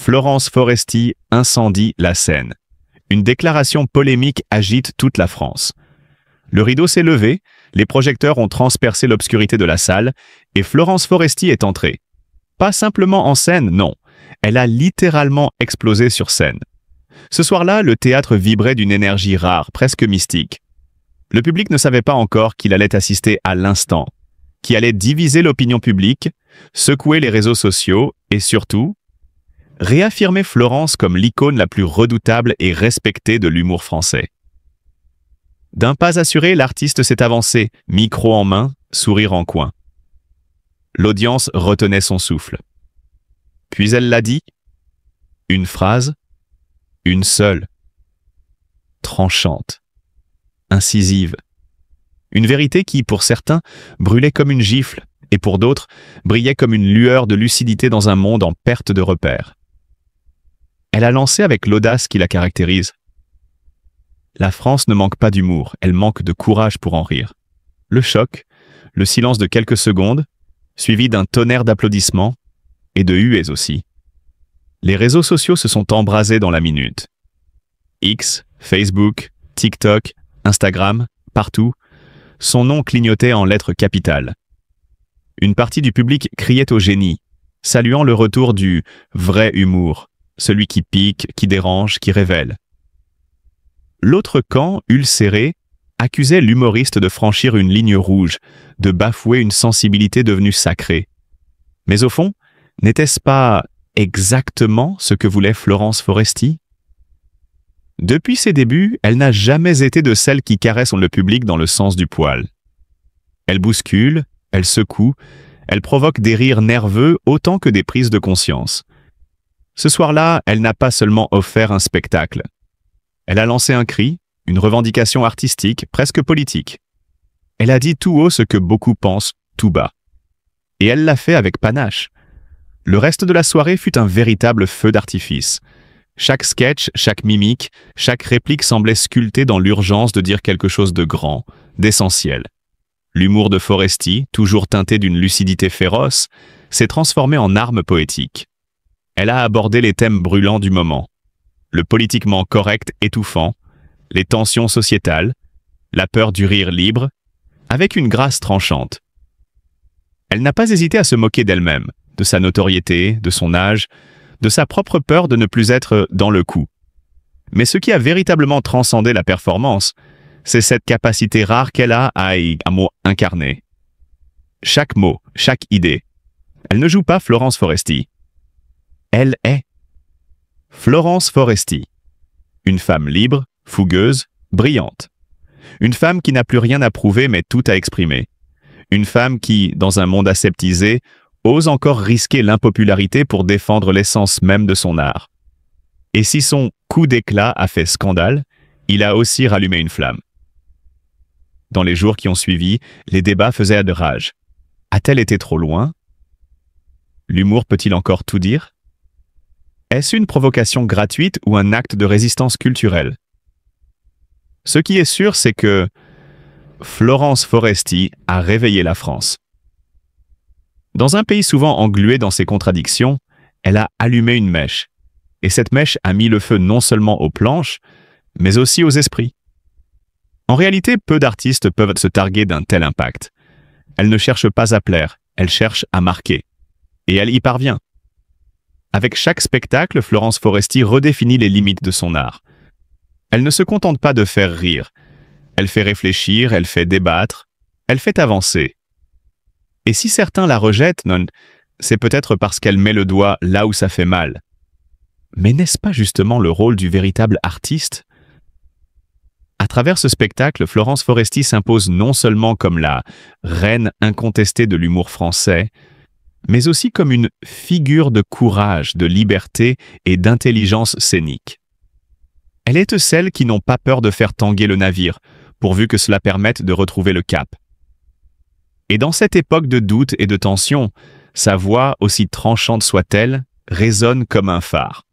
Florence Foresti incendie la scène. Une déclaration polémique agite toute la France. Le rideau s'est levé, les projecteurs ont transpercé l'obscurité de la salle et Florence Foresti est entrée. Pas simplement en scène, non. Elle a littéralement explosé sur scène. Ce soir-là, le théâtre vibrait d'une énergie rare, presque mystique. Le public ne savait pas encore qu'il allait assister à l'instant, qui allait diviser l'opinion publique, secouer les réseaux sociaux et surtout, réaffirmer Florence comme l'icône la plus redoutable et respectée de l'humour français. D'un pas assuré, l'artiste s'est avancé, micro en main, sourire en coin. L'audience retenait son souffle. Puis elle l'a dit, une phrase, une seule, tranchante, incisive. Une vérité qui, pour certains, brûlait comme une gifle, et pour d'autres, brillait comme une lueur de lucidité dans un monde en perte de repères. Elle a lancé avec l'audace qui la caractérise. La France ne manque pas d'humour, elle manque de courage pour en rire. Le choc, le silence de quelques secondes, suivi d'un tonnerre d'applaudissements, et de huées aussi. Les réseaux sociaux se sont embrasés dans la minute. X, Facebook, TikTok, Instagram, partout, son nom clignotait en lettres capitales. Une partie du public criait au génie, saluant le retour du vrai humour, celui qui pique, qui dérange, qui révèle. L'autre camp, ulcéré, accusait l'humoriste de franchir une ligne rouge, de bafouer une sensibilité devenue sacrée. Mais au fond, n'était-ce pas exactement ce que voulait Florence Foresti? Depuis ses débuts, elle n'a jamais été de celles qui caressent le public dans le sens du poil. Elle bouscule, elle secoue, elle provoque des rires nerveux autant que des prises de conscience. Ce soir-là, elle n'a pas seulement offert un spectacle. Elle a lancé un cri, une revendication artistique, presque politique. Elle a dit tout haut ce que beaucoup pensent tout bas. Et elle l'a fait avec panache. Le reste de la soirée fut un véritable feu d'artifice. Chaque sketch, chaque mimique, chaque réplique semblait sculptée dans l'urgence de dire quelque chose de grand, d'essentiel. L'humour de Foresti, toujours teinté d'une lucidité féroce, s'est transformé en arme poétique. Elle a abordé les thèmes brûlants du moment. Le politiquement correct étouffant, les tensions sociétales, la peur du rire libre, avec une grâce tranchante. Elle n'a pas hésité à se moquer d'elle-même, de sa notoriété, de son âge, de sa propre peur de ne plus être dans le coup. Mais ce qui a véritablement transcendé la performance, c'est cette capacité rare qu'elle a à incarner. Chaque mot, chaque idée. Elle ne joue pas Florence Foresti. Elle est Florence Foresti. Une femme libre, fougueuse, brillante. Une femme qui n'a plus rien à prouver mais tout à exprimer. Une femme qui, dans un monde aseptisé, ose encore risquer l'impopularité pour défendre l'essence même de son art. Et si son coup d'éclat a fait scandale, il a aussi rallumé une flamme. Dans les jours qui ont suivi, les débats faisaient de rage. A-t-elle été trop loin? L'humour peut-il encore tout dire? Est-ce une provocation gratuite ou un acte de résistance culturelle? Ce qui est sûr, c'est que Florence Foresti a réveillé la France. Dans un pays souvent englué dans ses contradictions, elle a allumé une mèche. Et cette mèche a mis le feu non seulement aux planches, mais aussi aux esprits. En réalité, peu d'artistes peuvent se targuer d'un tel impact. Elle ne cherche pas à plaire, elle cherche à marquer. Et elle y parvient. Avec chaque spectacle, Florence Foresti redéfinit les limites de son art. Elle ne se contente pas de faire rire. Elle fait réfléchir, elle fait débattre, elle fait avancer. Et si certains la rejettent, non, c'est peut-être parce qu'elle met le doigt là où ça fait mal. Mais n'est-ce pas justement le rôle du véritable artiste? À travers ce spectacle, Florence Foresti s'impose non seulement comme la reine incontestée de l'humour français, mais aussi comme une figure de courage, de liberté et d'intelligence scénique. Elle est de celles qui n'ont pas peur de faire tanguer le navire, pourvu que cela permette de retrouver le cap. Et dans cette époque de doute et de tension, sa voix, aussi tranchante soit-elle, résonne comme un phare.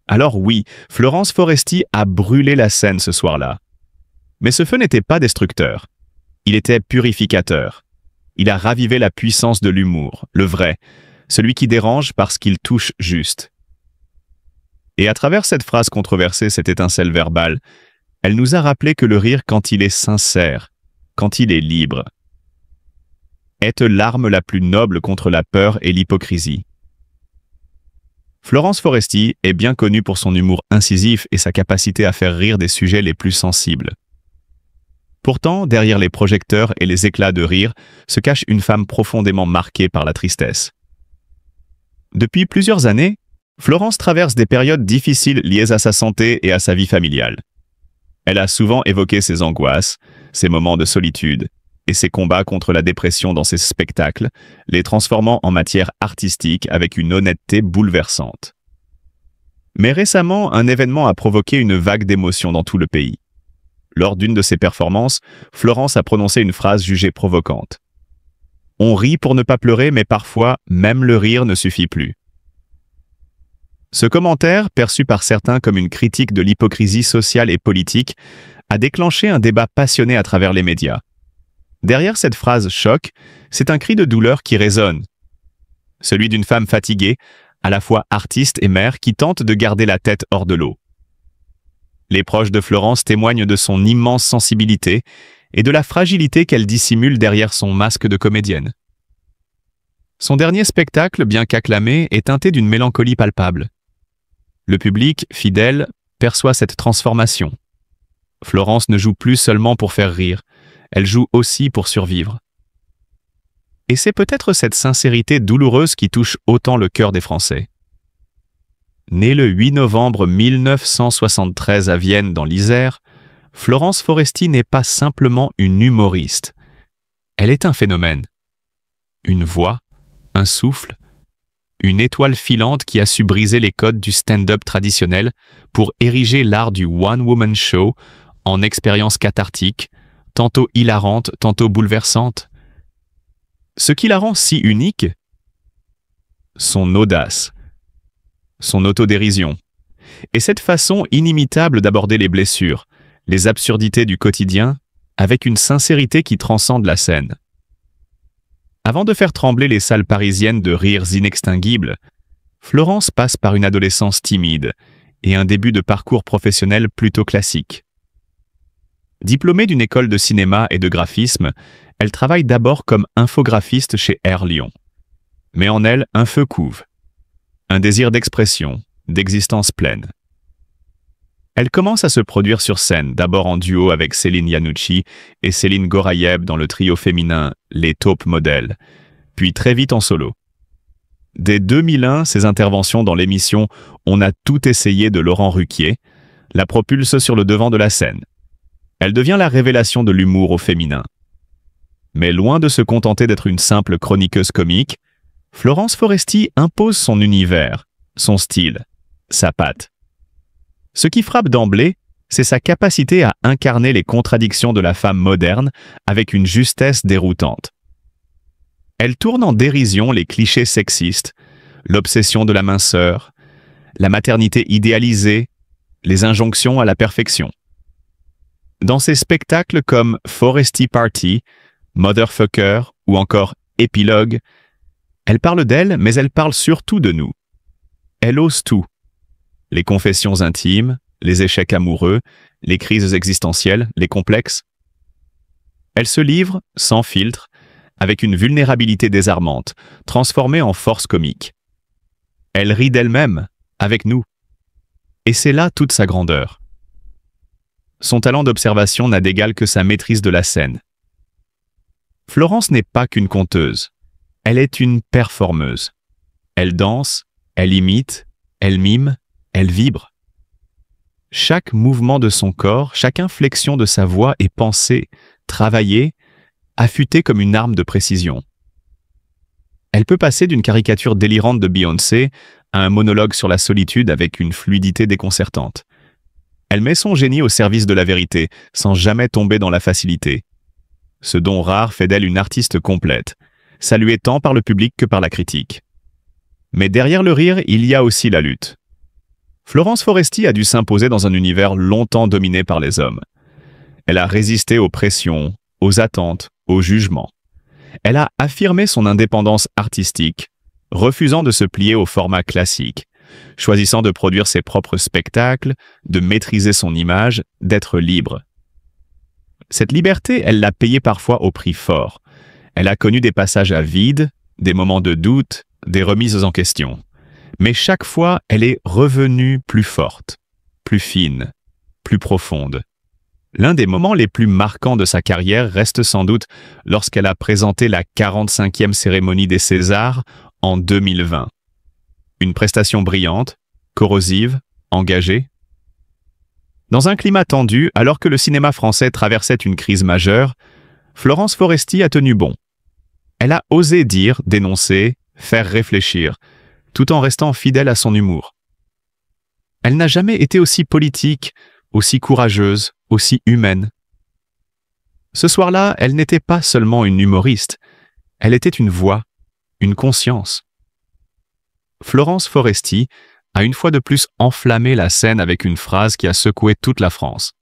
Alors oui, Florence Foresti a brûlé la scène ce soir-là. Mais ce feu n'était pas destructeur. Il était purificateur. Il a ravivé la puissance de l'humour, le vrai, celui qui dérange parce qu'il touche juste. Et à travers cette phrase controversée, cette étincelle verbale, elle nous a rappelé que le rire, quand il est sincère, quand il est libre, est l'arme la plus noble contre la peur et l'hypocrisie. Florence Foresti est bien connue pour son humour incisif et sa capacité à faire rire des sujets les plus sensibles. Pourtant, derrière les projecteurs et les éclats de rire, se cache une femme profondément marquée par la tristesse. Depuis plusieurs années, Florence traverse des périodes difficiles liées à sa santé et à sa vie familiale. Elle a souvent évoqué ses angoisses, ses moments de solitude et ses combats contre la dépression dans ses spectacles, les transformant en matière artistique avec une honnêteté bouleversante. Mais récemment, un événement a provoqué une vague d'émotions dans tout le pays. Lors d'une de ses performances, Florence a prononcé une phrase jugée provocante. « On rit pour ne pas pleurer, mais parfois, même le rire ne suffit plus. » Ce commentaire, perçu par certains comme une critique de l'hypocrisie sociale et politique, a déclenché un débat passionné à travers les médias. Derrière cette phrase choc, c'est un cri de douleur qui résonne. Celui d'une femme fatiguée, à la fois artiste et mère, qui tente de garder la tête hors de l'eau. Les proches de Florence témoignent de son immense sensibilité et de la fragilité qu'elle dissimule derrière son masque de comédienne. Son dernier spectacle, bien qu'acclamé, est teinté d'une mélancolie palpable. Le public, fidèle, perçoit cette transformation. Florence ne joue plus seulement pour faire rire, elle joue aussi pour survivre. Et c'est peut-être cette sincérité douloureuse qui touche autant le cœur des Français. Née le 8 novembre 1973 à Vienne dans l'Isère, Florence Foresti n'est pas simplement une humoriste. Elle est un phénomène. Une voix, un souffle, une étoile filante qui a su briser les codes du stand-up traditionnel pour ériger l'art du one-woman show en expérience cathartique, tantôt hilarante, tantôt bouleversante. Ce qui la rend si unique, son audace, son autodérision, et cette façon inimitable d'aborder les blessures, les absurdités du quotidien, avec une sincérité qui transcende la scène. Avant de faire trembler les salles parisiennes de rires inextinguibles, Florence passe par une adolescence timide et un début de parcours professionnel plutôt classique. Diplômée d'une école de cinéma et de graphisme, elle travaille d'abord comme infographiste chez Air Lyon. Mais en elle, un feu couve. Un désir d'expression, d'existence pleine. Elle commence à se produire sur scène, d'abord en duo avec Céline Iannucci et Céline Gorayeb dans le trio féminin Les Taupes Modèles, puis très vite en solo. Dès 2001, ses interventions dans l'émission On a tout essayé de Laurent Ruquier la propulsent sur le devant de la scène. Elle devient la révélation de l'humour au féminin. Mais loin de se contenter d'être une simple chroniqueuse comique, Florence Foresti impose son univers, son style, sa patte. Ce qui frappe d'emblée, c'est sa capacité à incarner les contradictions de la femme moderne avec une justesse déroutante. Elle tourne en dérision les clichés sexistes, l'obsession de la minceur, la maternité idéalisée, les injonctions à la perfection. Dans ses spectacles comme Foresti Party, Motherfucker ou encore Épilogue, elle parle d'elle, mais elle parle surtout de nous. Elle ose tout. Les confessions intimes, les échecs amoureux, les crises existentielles, les complexes. Elle se livre, sans filtre, avec une vulnérabilité désarmante, transformée en force comique. Elle rit d'elle-même, avec nous. Et c'est là toute sa grandeur. Son talent d'observation n'a d'égal que sa maîtrise de la scène. Florence n'est pas qu'une conteuse. Elle est une performeuse. Elle danse, elle imite, elle mime, elle vibre. Chaque mouvement de son corps, chaque inflexion de sa voix est pensée, travaillée, affûtée comme une arme de précision. Elle peut passer d'une caricature délirante de Beyoncé à un monologue sur la solitude avec une fluidité déconcertante. Elle met son génie au service de la vérité, sans jamais tomber dans la facilité. Ce don rare fait d'elle une artiste complète, saluée tant par le public que par la critique. Mais derrière le rire, il y a aussi la lutte. Florence Foresti a dû s'imposer dans un univers longtemps dominé par les hommes. Elle a résisté aux pressions, aux attentes, aux jugements. Elle a affirmé son indépendance artistique, refusant de se plier au format classique, choisissant de produire ses propres spectacles, de maîtriser son image, d'être libre. Cette liberté, elle l'a payée parfois au prix fort. Elle a connu des passages à vide, des moments de doute, des remises en question. Mais chaque fois, elle est revenue plus forte, plus fine, plus profonde. L'un des moments les plus marquants de sa carrière reste sans doute lorsqu'elle a présenté la 45e cérémonie des Césars en 2020. Une prestation brillante, corrosive, engagée. Dans un climat tendu, alors que le cinéma français traversait une crise majeure, Florence Foresti a tenu bon. Elle a osé dire, dénoncer, faire réfléchir, tout en restant fidèle à son humour. Elle n'a jamais été aussi politique, aussi courageuse, aussi humaine. Ce soir-là, elle n'était pas seulement une humoriste, elle était une voix, une conscience. Florence Foresti a une fois de plus enflammé la scène avec une phrase qui a secoué toute la France.